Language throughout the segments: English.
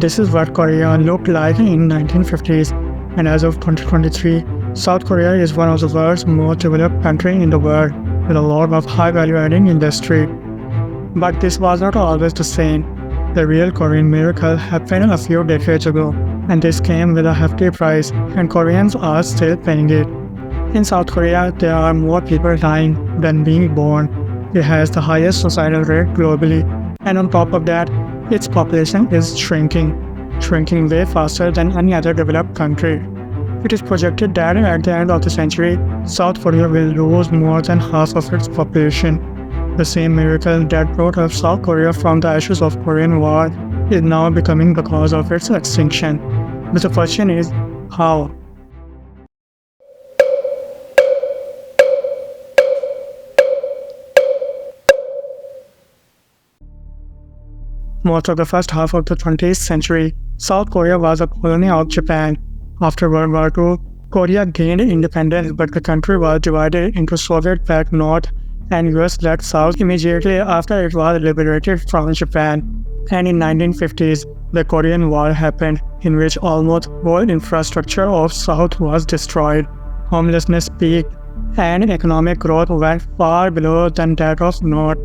This is what Korea looked like in 1950s, and as of 2023, South Korea is one of the world's most developed countries in the world, with a lot of high-value-adding industry. But this was not always the same. The real Korean miracle happened a few decades ago, and this came with a hefty price, and Koreans are still paying it. In South Korea, there are more people dying than being born. It has the highest suicidal rate globally, and on top of that, its population is shrinking way faster than any other developed country. It is projected that at the end of the century, South Korea will lose more than half of its population. The same miracle that brought up South Korea from the ashes of Korean War is now becoming the cause of its extinction. But the question is, how? Most of the first half of the 20th century, South Korea was a colony of Japan. After World War II, Korea gained independence, but the country was divided into Soviet-backed North and US-led South immediately after it was liberated from Japan. And in 1950s, the Korean War happened, in which almost all infrastructure of South was destroyed. Homelessness peaked, and economic growth went far below than that of North.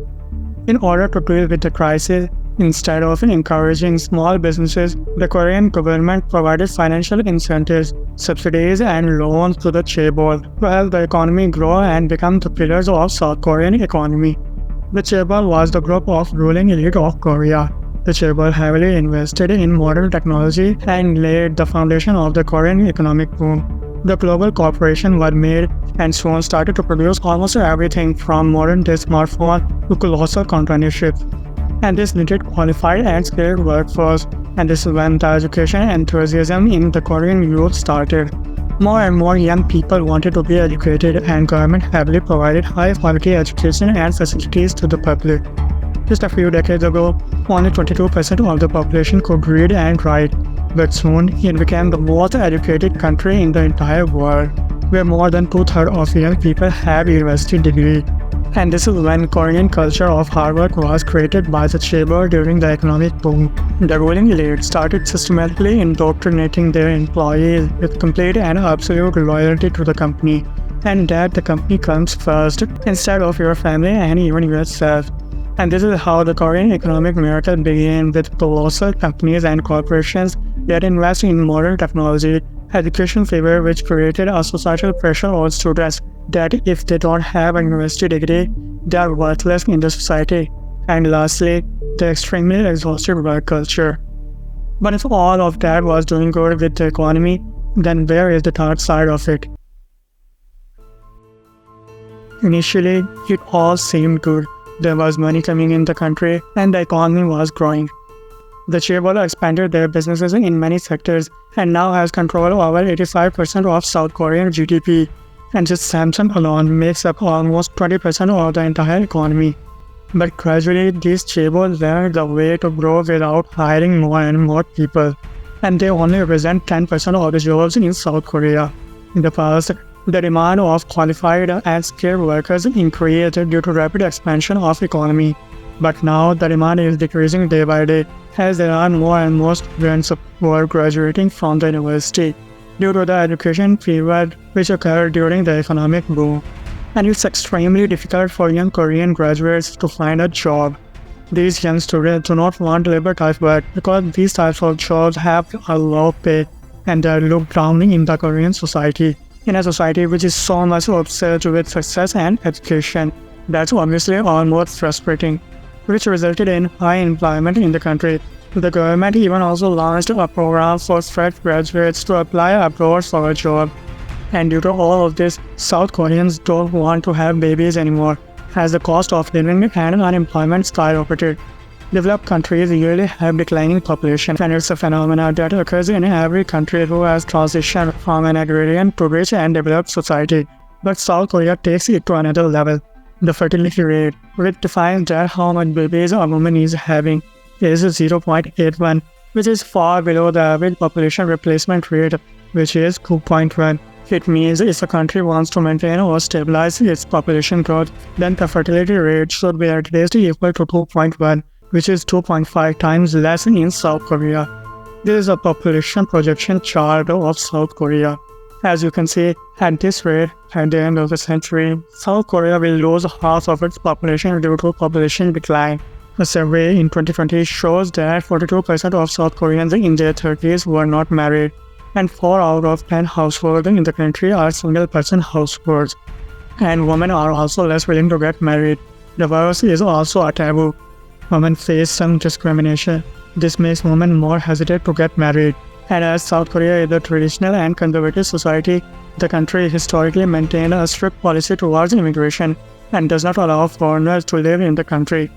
In order to deal with the crisis, instead of encouraging small businesses, the Korean government provided financial incentives, subsidies, and loans to the chaebol to help the economy grow and become the pillars of South Korean economy. The chaebol was the group of ruling elite of Korea. The chaebol heavily invested in modern technology and laid the foundation of the Korean economic boom. The global corporation was made and soon started to produce almost everything from modern-day smartphones to colossal container ships. And this needed qualified and skilled workforce, and this is when the education enthusiasm in the Korean youth started. More and more young people wanted to be educated, and government heavily provided high-quality education and facilities to the public. Just a few decades ago, only 22% of the population could read and write, but soon it became the most educated country in the entire world, where more than two-thirds of young people have university degrees. And this is when Korean culture of hard work was created by the chaebol during the economic boom. The ruling elite started systematically indoctrinating their employees with complete and absolute loyalty to the company, and that the company comes first instead of your family and even yourself. And this is how the Korean economic miracle began, with colossal companies and corporations that invest in modern technology, education fever, which created a societal pressure on students that if they don't have a university degree, they are worthless in the society. And lastly, the extremely exhausted work culture. But if all of that was doing good with the economy, then where is the dark side of it? Initially, it all seemed good. There was money coming in the country and the economy was growing. The chaebol expanded their businesses in many sectors and now has control over 85% of South Korean GDP. And just Samsung alone makes up almost 20% of the entire economy. But gradually, these chaebols learned the way to grow without hiring more and more people, and they only represent 10% of the jobs in South Korea. In the past, the demand of qualified and skilled workers increased due to rapid expansion of economy. But now the demand is decreasing day by day, as there are more and more students who are graduating from the university, due to the education period which occurred during the economic boom. And it's extremely difficult for young Korean graduates to find a job. These young students do not want labor-type work because these types of jobs have a low pay and they are looked down in the Korean society, in a society which is so much obsessed with success and education. That's obviously almost frustrating, which resulted in high unemployment in the country. The government even also launched a program for fresh graduates to apply abroad for a job. And due to all of this, South Koreans don't want to have babies anymore, as the cost of living and unemployment skyrocketed. Developed countries usually have declining population, and it's a phenomenon that occurs in every country who has transitioned from an agrarian to rich and developed society. But South Korea takes it to another level. The fertility rate, which defines that how much babies a woman is having, is 0.81, which is far below the average population replacement rate, which is 2.1. It means if a country wants to maintain or stabilize its population growth, then the fertility rate should be at least equal to 2.1, which is 2.5 times less in South Korea. This is a population projection chart of South Korea. As you can see, at this rate, at the end of the century, South Korea will lose half of its population due to population decline. A survey in 2020 shows that 42% of South Koreans in their 30s were not married, and 4 out of 10 households in the country are single-person households. And women are also less willing to get married. Divorce is also a taboo. Women face some discrimination. This makes women more hesitant to get married. And as South Korea is a traditional and conservative society, the country historically maintained a strict policy towards immigration and does not allow foreigners to live in the country.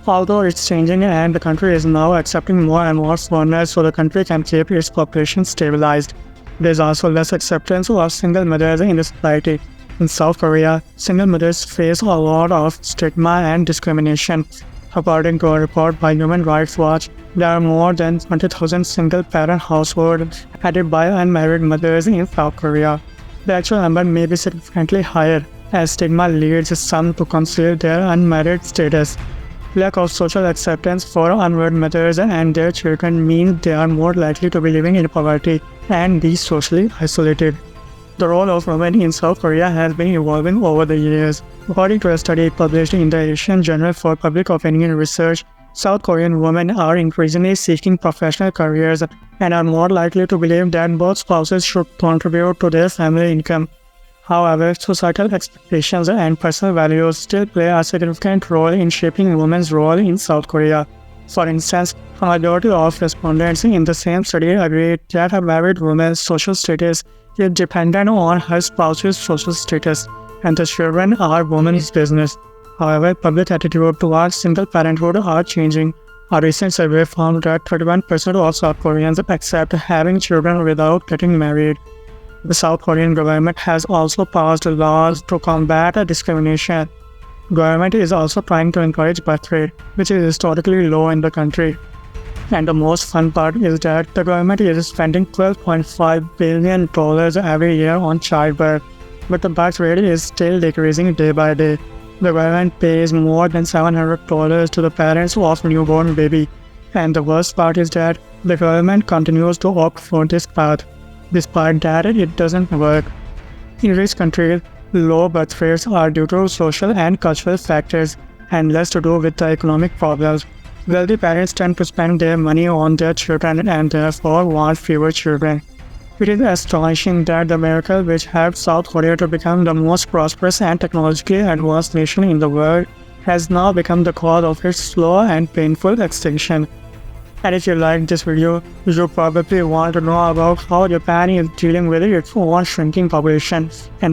Although it's changing and the country is now accepting more and more foreigners so the country can keep its population stabilized, there's also less acceptance of single mothers in the society. In South Korea, single mothers face a lot of stigma and discrimination. According to a report by Human Rights Watch, there are more than 20,000 single-parent households headed by unmarried mothers in South Korea. The actual number may be significantly higher, as stigma leads some to conceal their unmarried status. Lack of social acceptance for unmarried mothers and their children means they are more likely to be living in poverty and be socially isolated. The role of women in South Korea has been evolving over the years. According to a study published in the Asian Journal for Public Opinion Research, South Korean women are increasingly seeking professional careers and are more likely to believe that both spouses should contribute to their family income. However, societal expectations and personal values still play a significant role in shaping women's role in South Korea. For instance, a majority of respondents in the same study agreed that a married woman's social status is dependent on her spouse's social status, and the children are women's business. However, public attitude towards single parenthood are changing. A recent survey found that 31% of South Koreans accept having children without getting married. The South Korean government has also passed laws to combat discrimination. Government is also trying to encourage birth rate, which is historically low in the country. And the most fun part is that the government is spending $12.5 billion every year on childbirth, but the birth rate is still decreasing day by day. The government pays more than $700 to the parents of newborn baby. And the worst part is that the government continues to opt for this path. Despite that, it doesn't work. In rich countries, low birth rates are due to social and cultural factors and less to do with the economic problems. Wealthy parents tend to spend their money on their children and therefore want fewer children. It is astonishing that the miracle which helped South Korea to become the most prosperous and technologically advanced nation in the world has now become the cause of its slow and painful extinction. And if you like this video, you probably want to know about how Japan is dealing with its own shrinking population. And